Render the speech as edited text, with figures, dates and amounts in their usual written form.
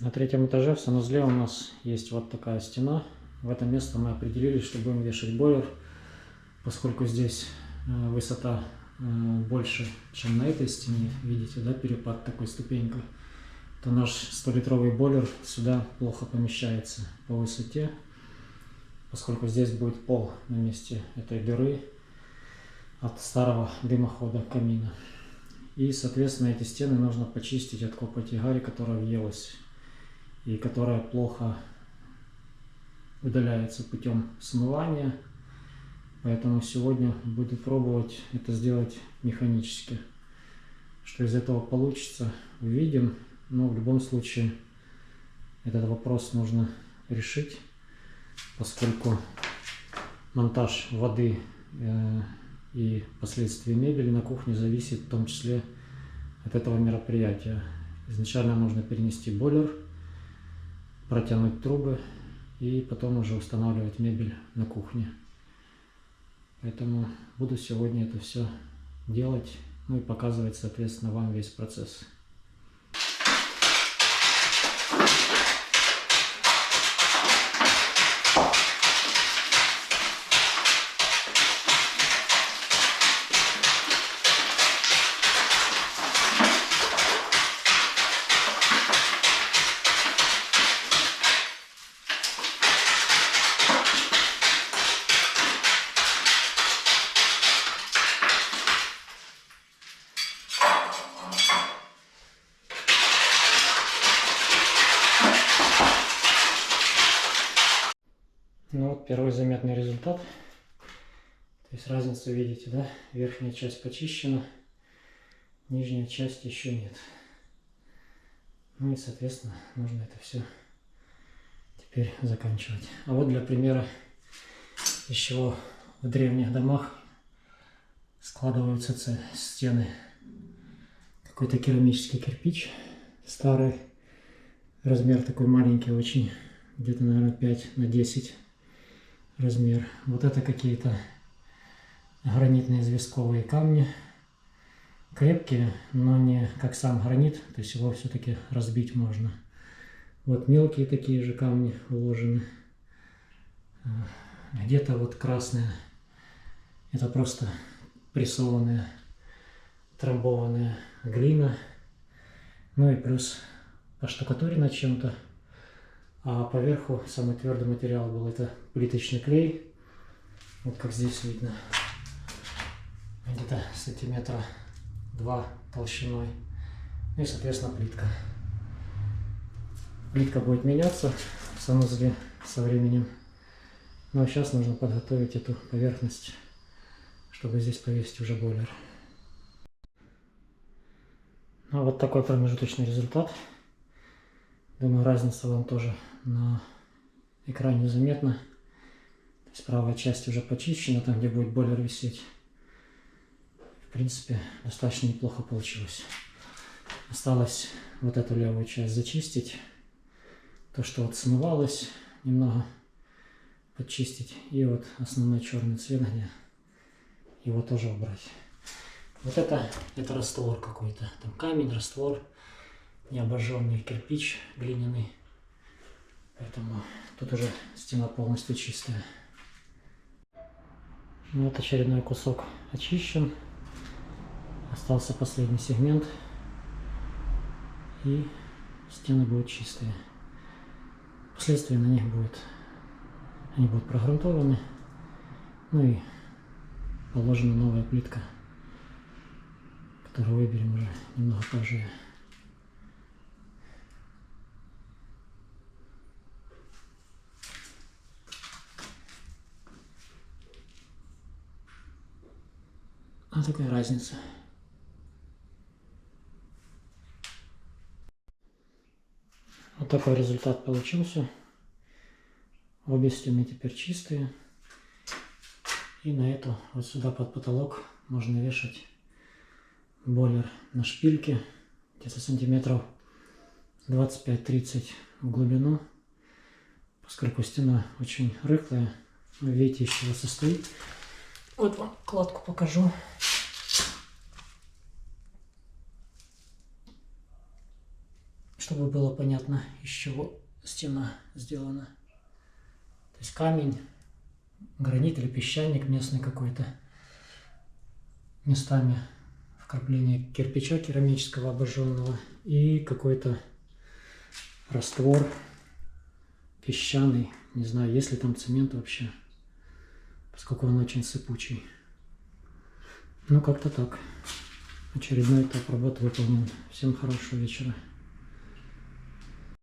На третьем этаже в санузле у нас есть вот такая стена. В это место мы определили, что будем вешать бойлер, поскольку здесь высота больше, чем на этой стене. Видите, да, перепад такой ступенькой. То наш 100-литровый бойлер сюда плохо помещается по высоте, поскольку здесь будет пол на месте этой дыры от старого дымохода камина. И, соответственно, эти стены нужно почистить от копоти гари, которая въелась и которая плохо удаляется путем смывания. Поэтому сегодня буду пробовать это сделать механически. Что из этого получится, увидим. Но в любом случае этот вопрос нужно решить, поскольку монтаж воды и последствия мебели на кухне зависит в том числе от этого мероприятия. Изначально нужно перенести бойлер, протянуть трубы и потом уже устанавливать мебель на кухне. Поэтому буду сегодня это все делать, ну и показывать, соответственно, вам весь процесс. Ну вот первый заметный результат. То есть разницу видите, да? Верхняя часть почищена, нижняя часть еще нет. Ну и, соответственно, нужно это все теперь заканчивать. А вот для примера, из чего в древних домах складываются стены. Какой-то керамический кирпич старый, размер такой маленький очень, где-то, наверное, 5 на 10 размер. Вот это какие-то гранитные известковые камни, крепкие, но не как сам гранит, то есть его все-таки разбить можно. Вот мелкие такие же камни уложены. Где-то вот красные, это просто прессованная, трамбованная глина. Ну и плюс поштукатурено чем-то. А поверху самый твердый материал был это плиточный клей. Вот как здесь видно. Где-то сантиметра 2 толщиной. Ну и, соответственно, плитка. Плитка будет меняться в санузле со временем. Ну а сейчас нужно подготовить эту поверхность, чтобы здесь повесить уже бойлер. Ну, вот такой промежуточный результат. Думаю, разница вам тоже на экране заметна. То есть правая часть уже почищена, там где будет бойлер висеть. В принципе, достаточно неплохо получилось. Осталось вот эту левую часть зачистить. То, что вот смывалось, немного подчистить. И вот основной черный цвет, где его тоже убрать. Вот это раствор какой-то. Там камень, раствор, необожженный кирпич глиняный. Поэтому тут уже стена полностью чистая. Ну, вот очередной кусок очищен. Остался последний сегмент. И стены будут чистые. Впоследствии на них они будут прогрунтованы. Ну и положена новая плитка, которую выберем уже немного позже. А такая разница. Вот такой результат получился. Обе стены теперь чистые. И на эту вот сюда под потолок можно вешать бойлер на шпильке. Где-то сантиметров 25-30 в глубину. Поскольку стена очень рыхлая. Вы видите, из чего состоит. Вот вам кладку покажу. чтобы было понятно, из чего стена сделана. То есть камень, гранит или песчаник местный какой-то. Местами вкрапление кирпича керамического обожженного и какой-то раствор песчаный. Не знаю, есть ли там цемент вообще, поскольку он очень сыпучий. Ну, как-то так. Очередной этап работы выполнен. Всем хорошего вечера.